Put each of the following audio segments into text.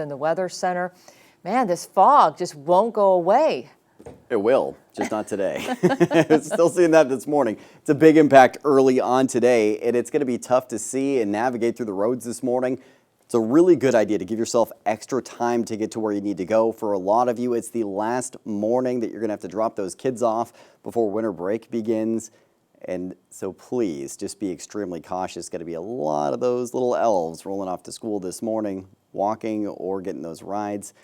in the Weather Center. Man, this fog just won't go away. It will, just not today. Still seeing that this morning. It's a big impact early on today, and it's going to be tough to see and navigate through the roads this morning. It's a really good idea to give yourself extra time to get to where you need to go. For a lot of you, it's the last morning that you're going to have to drop those kids off before winter break begins. And so please just be extremely cautious. Going to be a lot of those little elves rolling off to school this morning, walking or getting those rides.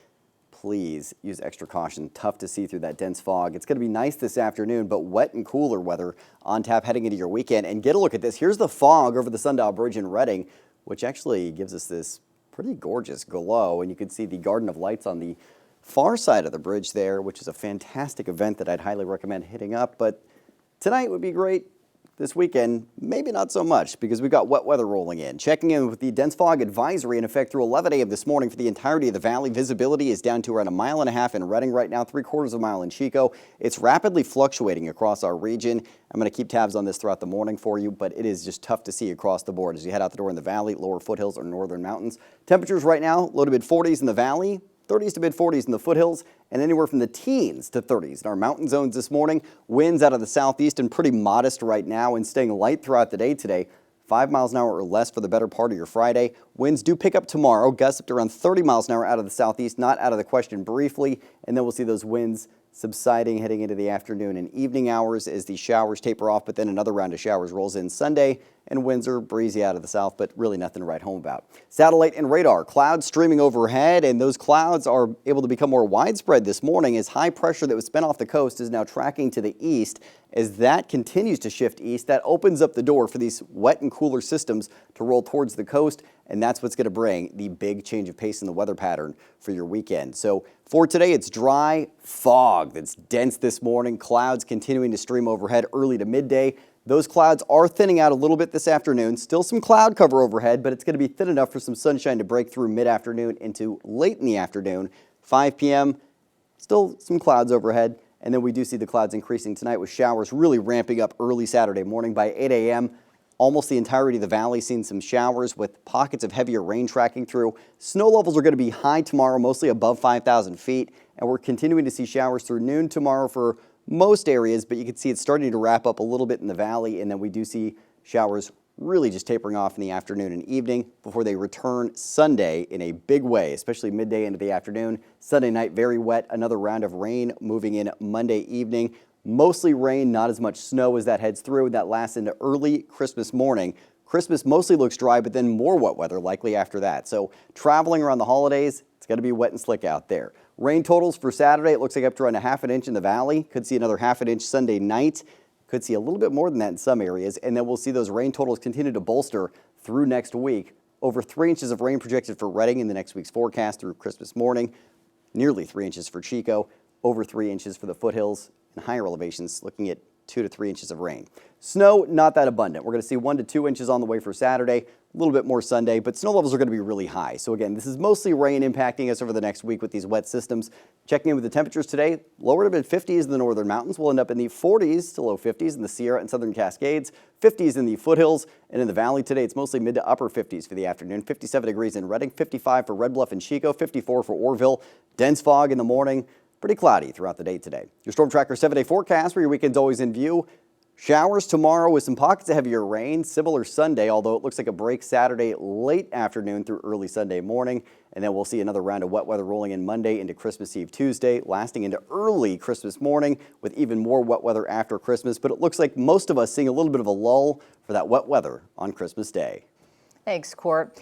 Please use extra caution. Tough to see through that dense fog. It's going to be nice this afternoon, but wet and cooler weather on tap heading into your weekend. And get a look at this. Here's the fog over the Sundial Bridge in Reading, which actually gives us this pretty gorgeous glow. And you can see the Garden of Lights on the far side of the bridge there, which is a fantastic event that I'd highly recommend hitting up. But tonight would be great. This weekend, maybe not so much because we've got wet weather rolling in. Checking in with the dense fog advisory in effect through 11 a.m. this morning for the entirety of the valley. Visibility is down to around 1.5 miles in Reading right now, 3/4 of a mile in Chico. It's rapidly fluctuating across our region. I'm going to keep tabs on this throughout the morning for you, but it is just tough to see across the board as you head out the door in the valley, lower foothills, or northern mountains. Temperatures right now, low to mid 40s in the valley, 30s to mid 40s in the foothills, and anywhere from the teens to 30s in our mountain zones this morning. Winds out of the southeast and pretty modest right now and staying light throughout the day today. 5 miles an hour or less for the better part of your Friday. Winds do pick up tomorrow, gusts up to around 30 miles an hour out of the southeast, not out of the question briefly, and then we'll see those winds subsiding heading into the afternoon and evening hours as the showers taper off, but then another round of showers rolls in Sunday, and winds are breezy out of the south, but really nothing to write home about. Satellite and radar, clouds streaming overhead, and those clouds are able to become more widespread this morning as high pressure that was spent off the coast is now tracking to the east. As that continues to shift east, that opens up the door for these wet and cooler systems to roll towards the coast, and that's what's going to bring the big change of pace in the weather pattern for your weekend. So for today, it's dry fog that's dense this morning, clouds continuing to stream overhead early to midday. Those clouds are thinning out a little bit this afternoon. Still some cloud cover overhead, but it's going to be thin enough for some sunshine to break through mid-afternoon into late in the afternoon. 5 p.m., still some clouds overhead. And then we do see the clouds increasing tonight with showers really ramping up early Saturday morning by 8 a.m. Almost the entirety of the valley seeing some showers with pockets of heavier rain tracking through. Snow levels are going to be high tomorrow, mostly above 5,000 feet. And we're continuing to see showers through noon tomorrow for most areas, but you can see it's starting to wrap up a little bit in the valley. And then we do see showers really just tapering off in the afternoon and evening before they return Sunday in a big way, especially midday into the afternoon. Sunday night, very wet. Another round of rain moving in Monday evening. Mostly rain, not as much snow as that heads through. That lasts into early Christmas morning. Christmas mostly looks dry, but then more wet weather likely after that. So traveling around the holidays, it's going to be wet and slick out there. Rain totals for Saturday, it looks like up to around 1/2 inch in the valley. Could see another 1/2 inch Sunday night. Could see a little bit more than that in some areas. And then we'll see those rain totals continue to bolster through next week. Over 3 inches of rain projected for Reading in the next week's forecast through Christmas morning. Nearly 3 inches for Chico. Over 3 inches for the foothills and higher elevations, looking at 2 to 3 inches of rain. Snow, not that abundant. We're going to see 1 to 2 inches on the way for Saturday, a little bit more Sunday, but snow levels are going to be really high. So again, this is mostly rain impacting us over the next week with these wet systems. Checking in with the temperatures today, lower to mid 50s in the northern mountains. We'll end up in the 40s to low 50s in the Sierra and Southern Cascades, 50s in the foothills, and in the valley today, it's mostly mid to upper 50s for the afternoon. 57 degrees in Reading, 55 for Red Bluff and Chico, 54 for Orville. Dense fog in the morning. Pretty cloudy throughout the day today. Your Storm Tracker 7-day forecast where your weekend's always in view. Showers tomorrow with some pockets of heavier rain. Similar Sunday, although it looks like a break Saturday late afternoon through early Sunday morning. And then we'll see another round of wet weather rolling in Monday into Christmas Eve Tuesday, lasting into early Christmas morning with even more wet weather after Christmas. But it looks like most of us seeing a little bit of a lull for that wet weather on Christmas Day. Thanks, Court.